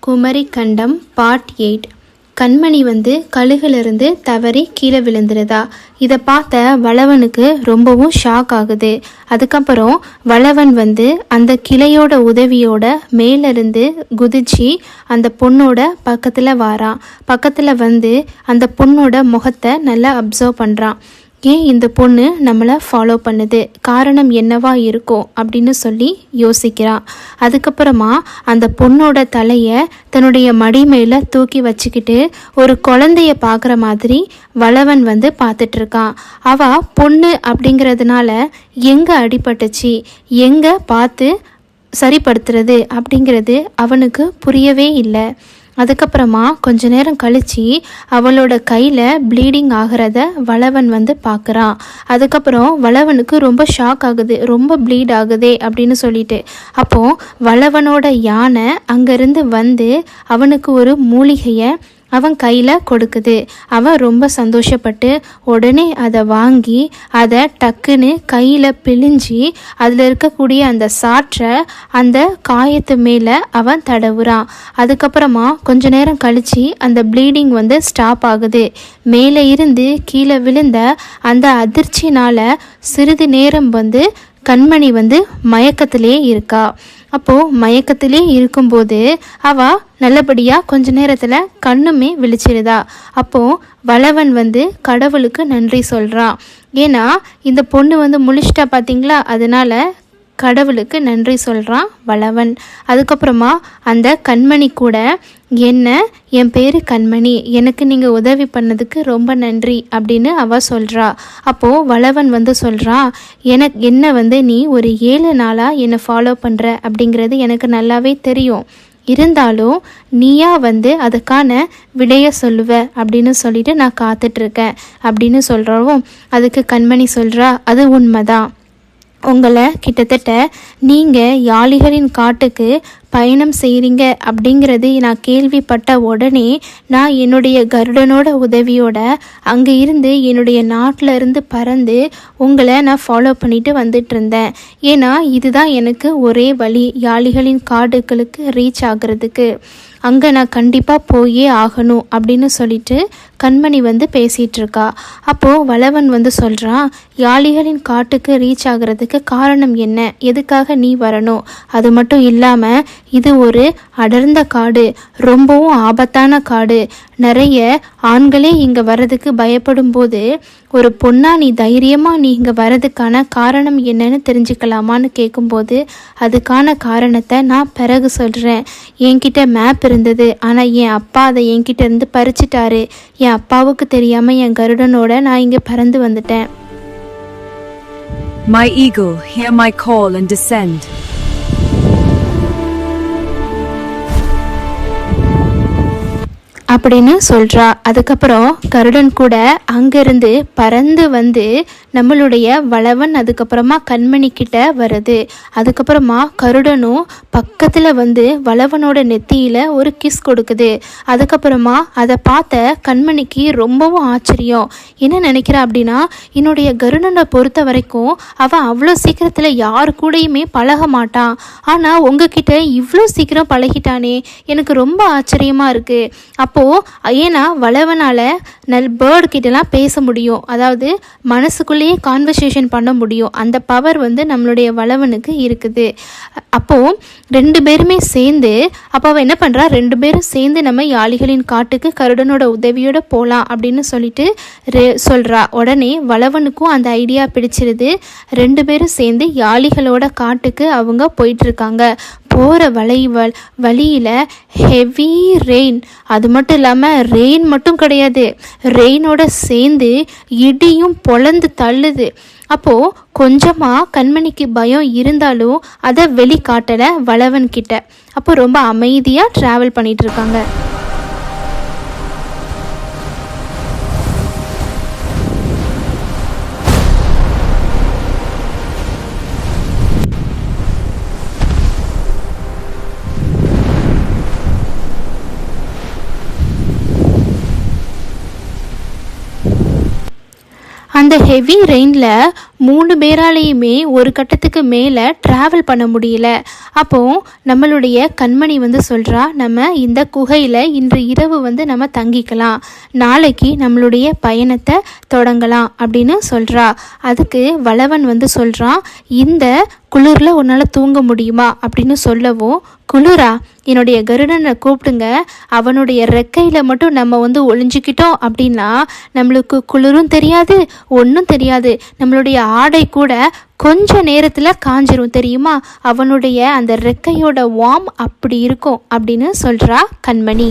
குமரி கண்டம் பார்ட் 8. கண்மணி கழுகிலிருந்து தவறி கீழே விழுந்துருதா. இதை பார்த்த வளவனுக்கு ரொம்பவும் ஷாக் ஆகுது. அதுக்கப்புறம் வளவன் அந்த கிளையோட உதவியோட மேலிருந்து குதிச்சு அந்த பொண்ணோட பக்கத்தில் வாரான். பக்கத்தில் அந்த பொண்ணோட முகத்தை நல்லா அப்சர்வ் பண்ணுறான். ஏன் இந்த பொண்ணு நம்மளை ஃபாலோ பண்ணுது, காரணம் என்னவா இருக்கும் அப்படின்னு சொல்லி யோசிக்கிறான். அதுக்கப்புறமா அந்த பொண்ணோட தலையை தன்னுடைய மடி மேலே தூக்கி வச்சுக்கிட்டு ஒரு குழந்தைய பார்க்குற மாதிரி வளவன் பார்த்துட்டு இருக்கான். அவ பொண்ணு அப்படிங்கிறதுனால எங்கே அடிபட்டுச்சு, எங்கே பார்த்து சரிப்படுத்துறது அப்படிங்கிறது அவனுக்கு புரியவே இல்லை. அதுக்கப்புறமா கொஞ்ச நேரம் கழித்து அவளோட கையில் ப்ளீடிங் ஆகிறத வளவன் பார்க்குறான். அதுக்கப்புறம் வளவனுக்கு ரொம்ப ஷாக் ஆகுது, ரொம்ப ப்ளீட் ஆகுதே அப்படின்னு சொல்லிட்டு. அப்போது வளவனோட யானை அங்கேருந்து அவனுக்கு ஒரு மூலிகையை அவன் கையில் கொடுக்குது. அவன் ரொம்ப சந்தோஷப்பட்டு உடனே அதை வாங்கி அதை டக்குன்னு கையில் பிழிஞ்சி அதில் இருக்கக்கூடிய அந்த சாற்றை அந்த காயத்து மேலே அவன் தடவுறான். அதுக்கப்புறமா கொஞ்ச நேரம் கழித்து அந்த ப்ளீடிங் ஸ்டாப் ஆகுது. மேலே இருந்து கீழே விழுந்த அந்த அதிர்ச்சினால் சிறிது நேரம் கண்மணி மயக்கத்திலே இருக்கா. அப்போது மயக்கத்திலே இருக்கும்போது அவள் நல்லபடியாக கொஞ்ச நேரத்தில் கண்ணுமே விழிச்சிருதா. அப்போது வளவன் கடவுளுக்கு நன்றி சொல்கிறான். ஏன்னா இந்த பொண்ணு முழிச்சிட்டா பார்த்தீங்களா, அதனால் கடவுளுக்கு நன்றி சொல்கிறான் வளவன். அதுக்கப்புறமா அந்த கண்மணி கூட என் பேர் கண்மணி, எனக்கு நீங்கள் உதவி பண்ணதுக்கு ரொம்ப நன்றி அப்படின்னு அவள் சொல்கிறா. அப்போது வளவன் சொல்கிறான், என்ன நீ ஒரு 7 நாளாக என்னை ஃபாலோ பண்ணுற அப்படிங்கிறது எனக்கு நல்லாவே தெரியும். இருந்தாலும் நீயா அதுக்கான விடையை சொல்லுவ அப்படின்னு சொல்லிட்டு நான் காத்துட்ருக்கேன் அப்படின்னு சொல்கிறவும் அதுக்கு கண்மணி சொல்கிறா, அது உண்மைதான். உங்களை கிட்டத்தட்ட நீங்கள் யாளிகளின் காட்டுக்கு பயணம் செய்கிறீங்க அப்படிங்கிறது நான் கேள்விப்பட்ட உடனே நான் என்னுடைய கருடனோட உதவியோட அங்கே இருந்து என்னுடைய நாட்டில் இருந்து பறந்து உங்களை நான் ஃபாலோ பண்ணிட்டு வந்துட்டு இருந்தேன். ஏன்னா இதுதான் எனக்கு ஒரே வழி யாளிகளின் காடுகளுக்கு ரீச் ஆகிறதுக்கு. அங்கே நான் கண்டிப்பாக போயே ஆகணும் அப்படின்னு சொல்லிட்டு கண்மணி பேசிகிட்டு இருக்கா. அப்போது வளவன் சொல்கிறான், யாளிகளின் காட்டுக்கு ரீச் ஆகிறதுக்கு காரணம் என்ன, எதுக்காக நீ வரணும், அது மட்டும் இல்லாமல் இது ஒரு அடர்ந்த காடு, ரொம்பவும் ஆபத்தான காடு, நிறைய ஆண்களே இங்கே வர்றதுக்கு பயப்படும் போது ஒரு பொண்ணா நீ தைரியமாக நீ இங்கே வர்றதுக்கான காரணம் என்னன்னு தெரிஞ்சுக்கலாமான்னு கேட்கும்போது அதுக்கான காரணத்தை நான் பிறகு சொல்கிறேன். என்கிட்ட மேப் இருந்தது, ஆனால் என் அப்பா அதை என்கிட்ட இருந்து பறிச்சிட்டாரு. என் அப்பாவுக்கு தெரியாமல் என் கருடனோட நான் இங்கே பறந்து வந்துட்டேன். My eagle, hear my call and descend. அப்படின்னு சொல்கிறா. அதுக்கப்புறம் கருடன் கூட அங்கேருந்து பறந்து நம்மளுடைய வளவன் அதுக்கப்புறமா கண்மணி கிட்ட வருது. அதுக்கப்புறமா கருடனும் பக்கத்தில் வளவனோட நெத்தியில் ஒரு கிஸ் கொடுக்குது. அதுக்கப்புறமா அதை பார்த்த கண்மணிக்கு ரொம்பவும் ஆச்சரியம். என்ன நினைக்கிறா அப்படின்னா, என்னுடைய கருடனை பொறுத்த வரைக்கும் அவன் அவ்வளோ சீக்கிரத்தில் யாரு கூடயுமே பழக மாட்டான், ஆனால் உங்ககிட்ட இவ்வளோ சீக்கிரம் பழகிட்டானே, எனக்கு ரொம்ப ஆச்சரியமாக இருக்குது. அப்போது ஏன்னா வளவனால் பேர்டு கிட்டலாம் பேச முடியும், அதாவது மனசுக்குள்ளேயே கான்வர்சேஷன் பண்ண முடியும். அந்த பவர் நம்மளுடைய வளவனுக்கு இருக்குது. அப்போது 2 பேருமே சேர்ந்து அவள் என்ன பண்ணுறா, 2 பேரும் சேர்ந்து நம்ம யாளிகளின் காட்டுக்கு கருடனோட உதவியோட போகலாம் அப்படின்னு சொல்லிட்டு சொல்கிறா. உடனே வளவனுக்கும் அந்த ஐடியா பிடிச்சிருது. 2 பேரும் சேர்ந்து யாளிகளோட காட்டுக்கு அவங்க போயிட்டுருக்காங்க. போகிற வழியில் ஹெவி ரெயின், அது மட்டும் இல்லாமல் ரெயின் மட்டும் கிடையாது, ரெயினோட சேர்ந்து இடியும் பொழந்து தள்ளுது. அப்போது கொஞ்சமாக கண்மணிக்கு பயம் இருந்தாலும் அதை வெளிக்காட்டலை வளவன் கிட்ட. அப்போ ரொம்ப அமைதியாக ட்ராவல் பண்ணிகிட்ருக்காங்க. அந்த ஹெவி ரெயினில் 3 பேராலேயுமே ஒரு கட்டத்துக்கு மேலே ட்ராவல் பண்ண முடியல. அப்போ நம்மளுடைய கண்மணி வந்து சொல்கிறா, நம்ம இந்த குகையில் இன்று இரவு வந்து நம்ம தங்கிக்கலாம், நாளைக்கு நம்மளுடைய பயணத்தை தொடங்கலாம் அப்படின்னு சொல்கிறா. அதுக்கு வளவன் வந்து சொல்கிறான், இந்த குளிரில் உன்னால் தூங்க முடியுமா அப்படின்னு சொல்லவும், குளிரா, என்னுடைய கருடனை கூப்பிடுங்க, அவனுடைய ரெக்கையில் மட்டும் நம்ம வந்து ஒளிஞ்சிக்கிட்டோம் அப்படின்னா நம்மளுக்கு குளிரும் தெரியாது, ஒன்றும் தெரியாது, நம்மளுடைய ஆடை கூட கொஞ்ச நேரத்தில் காஞ்சிரும் தெரியுமா, அவனுடைய அந்த ரெக்கையோட வார்ம் அப்படி இருக்கும் அப்படின்னு சொல்கிறா கண்மணி.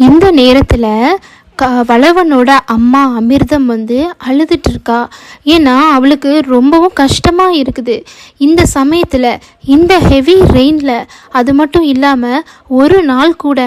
இந்த நேரத்தில் வளவனோட அம்மா அமிர்தம் வந்து அழுதுட்டு இருக்கா. ஏன்னா அவளுக்கு ரொம்பவும் கஷ்டமாக இருக்குது இந்த சமயத்தில், இந்த ஹெவி ரெயினில். அது மட்டும் இல்லாமல் ஒரு நாள் கூட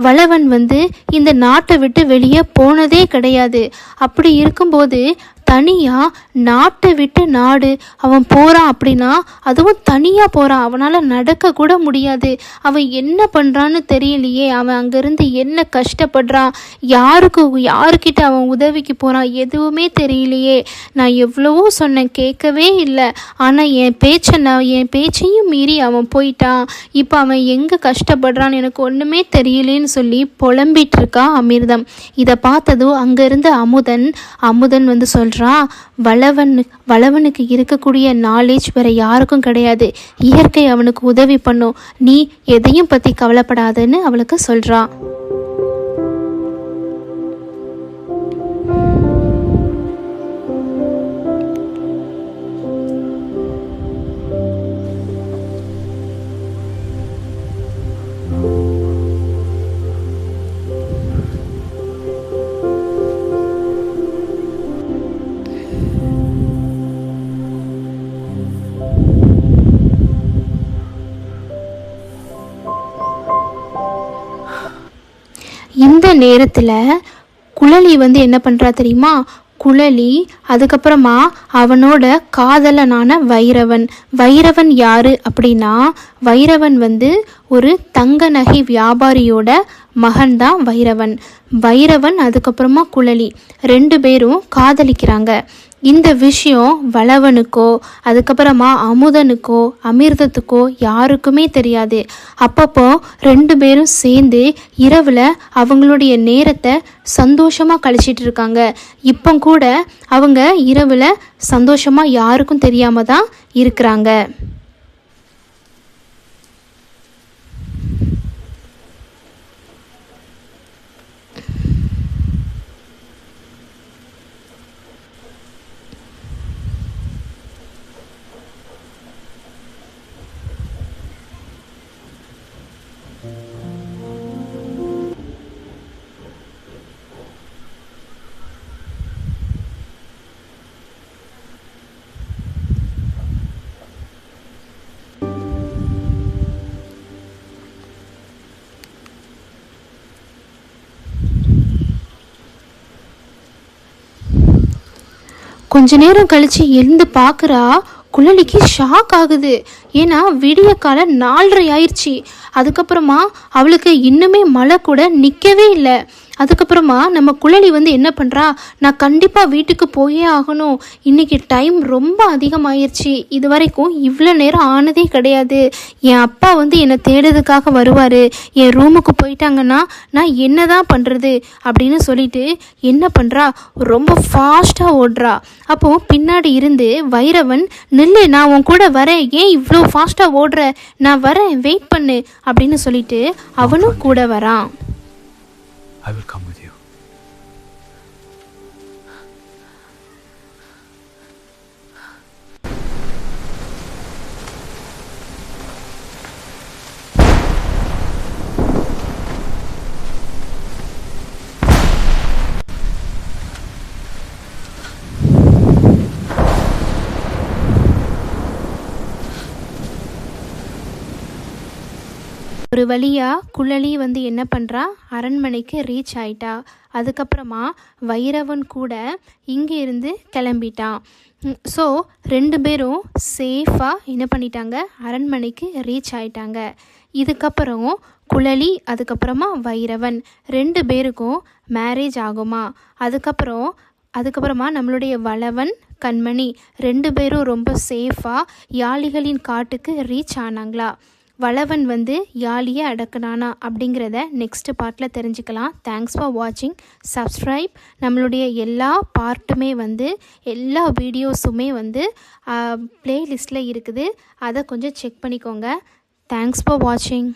வளவன் வந்து இந்த நாட்டை விட்டு வெளியே போனதே கிடையாது. அப்படி இருக்கும்போது தனியாக நாட்டை விட்டு நாடு அவன் போகிறான் அப்படின்னா, அதுவும் தனியாக போகிறான், அவனால் நடக்க கூட முடியாது. அவன் என்ன பண்ணுறான்னு தெரியலையே, அவன் அங்கேருந்து என்ன கஷ்டப்படுறான், யாருக்கிட்ட அவன் உதவிக்கு போகிறான், எதுவுமே தெரியலையே. நான் எவ்வளவோ சொன்னேன், கேட்கவே இல்லை. ஆனால் என் பேச்சையும் மீறி அவன் போயிட்டான். இப்போ அவன் எங்கே கஷ்டப்படுறான்னு எனக்கு ஒன்றுமே தெரியலேன்னு சொல்லி புலம்பிட்டு இருக்கா அமிர்தம். இதை பார்த்ததும் அங்கேருந்து அமுதன் வந்து சொல்கிறான், வளவனுக்கு இருக்கக்கூடிய நாலேஜ் வேற யாருக்கும் கிடையாது, இயற்கை அவனுக்கு உதவி பண்ணும், நீ எதையும் பற்றி கவலைப்படாதன்னு அவளுக்கு சொல்கிறான். இந்த நேரத்தில் குழலி வந்து என்ன பண்ணுறா தெரியுமா, குழலி அதுக்கப்புறமா அவனோட காதலனான வைரவன் யாரு அப்படின்னா, வைரவன் வந்து ஒரு தங்க நகை வியாபாரியோட மகன்தான் வைரவன். அதுக்கப்புறமா குழலி 2 பேரும் காதலிக்கிறாங்க. இந்த விஷயம் வளவனுக்கோ அதுக்கப்புறமா அமுதனுக்கோ அமிர்தத்துக்கோ யாருக்குமே தெரியாது. அப்பப்போ 2 பேரும் சேர்ந்து இரவில் அவங்களுடைய நேரத்தை சந்தோஷமாக கழிச்சிட்டு இருக்காங்க. இப்போ கூட அவங்க இரவில் சந்தோஷமாக யாருக்கும் தெரியாம தான் இருக்கிறாங்க. கொஞ்ச நேரம் கழிச்சு எழுந்து பார்க்குறா, குழலிக்கு ஷாக் ஆகுது. ஏன்னா விடிய காலம் 4:30 ஆயிடுச்சு. அதுக்கப்புறமா அவளுக்கு இன்னுமே மழை கூட நிற்கவே இல்லை. அதுக்கப்புறமா நம்ம குழலி வந்து என்ன பண்ணுறா, நான் கண்டிப்பாக வீட்டுக்கு போயே ஆகணும், இன்றைக்கி டைம் ரொம்ப அதிகமாகிருச்சு, இது வரைக்கும் இவ்வளோ நேரம் ஆனதே கிடையாது, என் அப்பா வந்து என்னை தேடுறதுக்காக வருவார், என் ரூமுக்கு போயிட்டாங்கன்னா நான் என்ன தான் பண்ணுறது அப்படின்னு சொல்லிட்டு என்ன பண்ணுறா, ரொம்ப ஃபாஸ்ட்டாக ஓடுறா. அப்போது பின்னாடி இருந்து வைரவன், நில்லு, நான் உன் கூட வரேன், ஏன் இவ்வளோ ஃபாஸ்ட்டாக ஓடுற, நான் வரேன், வெயிட் பண்ணு அப்படின்னு சொல்லிட்டு அவனும் கூட வரான். I will come with you. ஒரு வழியாக குழலி வந்து என்ன பண்ணுறா, அரண்மனைக்கு ரீச் ஆயிட்டா. அதுக்கப்புறமா வைரவன் கூட இங்கே இருந்து கிளம்பிட்டான். ஸோ 2 பேரும் சேஃபாக என்ன பண்ணிட்டாங்க, அரண்மனைக்கு ரீச் ஆயிட்டாங்க. இதுக்கப்புறம் குழலி அதுக்கப்புறமா வைரவன் 2 பேருக்கும் மேரேஜ் ஆகுமா. அதுக்கப்புறமா நம்மளுடைய வளவன் கண்மணி 2 பேரும் ரொம்ப சேஃபாக யாளிகளின் காட்டுக்கு ரீச் ஆனாங்களா. வளவன் வந்து யாழியை அடக்குனானா அப்படிங்கிறத நெக்ஸ்ட் பார்ட்டில் தெரிஞ்சுக்கலாம். தேங்க்ஸ் ஃபார் வாட்சிங். சப்ஸ்கிரைப். நம்மளுடைய எல்லா பார்ட்டுமே வந்து எல்லா வீடியோஸுமே வந்து ப்ளேலிஸ்ட்டில் இருக்குது. அதை கொஞ்சம் செக் பண்ணிக்கோங்க. தேங்க்ஸ் ஃபார் வாட்சிங்.